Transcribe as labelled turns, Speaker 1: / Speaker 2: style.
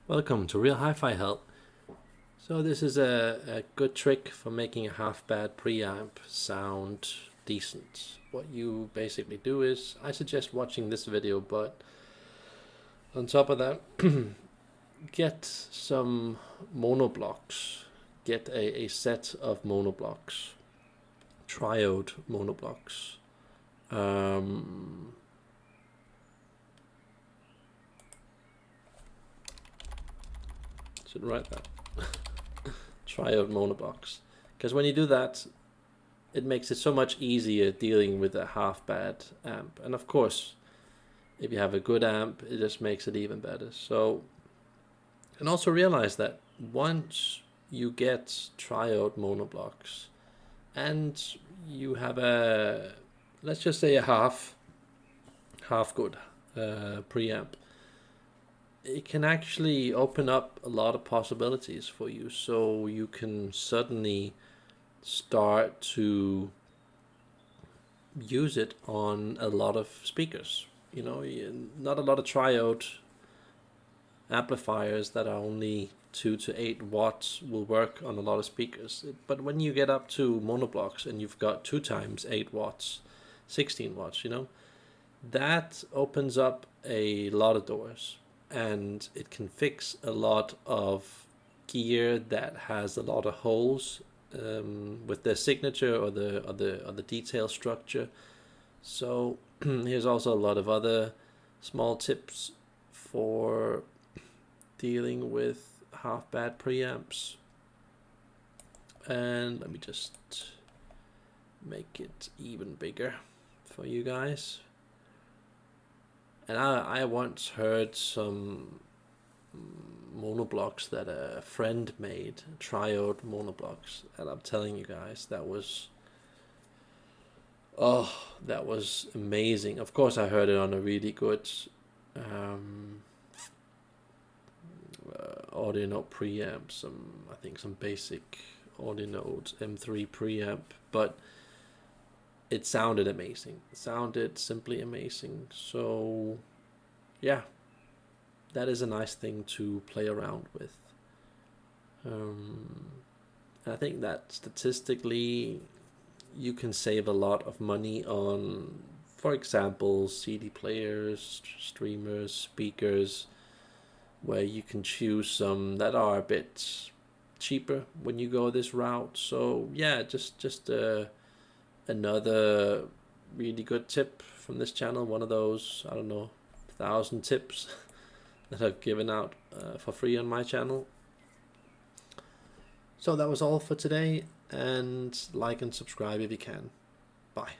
Speaker 1: Welcome to Real Hi-Fi Help. So this is a good trick for making a half-bad preamp sound decent. What you basically do is, I suggest watching this video, but on top of that, get some monoblocks. Get a set of monoblocks, triode monoblocks. Should write that. Triode monoblocks, because when you do that, it makes it so much easier dealing with a half bad amp. And of course, if you have a good amp, it just makes it even better. So, and also realize that once you get triode monoblocks and you have a, let's just say a half good preamp, it can actually open up a lot of possibilities for you. So you can suddenly start to use it on a lot of speakers. You know, not a lot of triode amplifiers that are only 2 to 8 watts will work on a lot of speakers. But when you get up to monoblocks and you've got 2 times 8 watts, 16 watts, you know, that opens up a lot of doors. And it can fix a lot of gear that has a lot of holes with their signature or the detail structure. So here's also a lot of other small tips for dealing with half bad preamps. And let me just make it even bigger for you guys. And I once heard some monoblocks that a friend made, triode monoblocks, and I'm telling you guys, that was amazing. Of course, I heard it on a really good Audionode preamp, I think some basic Audionode M3 preamp, but it sounded amazing. It sounded simply amazing. So yeah, that is a nice thing to play around with. I think that statistically you can save a lot of money on, for example, CD players, streamers, speakers, where you can choose some that are a bit cheaper when you go this route. So yeah, just another really good tip from this channel, one of those, I don't know, 1,000 tips that I've given out for free on my channel. So that was all for today, and like and subscribe if you can. Bye.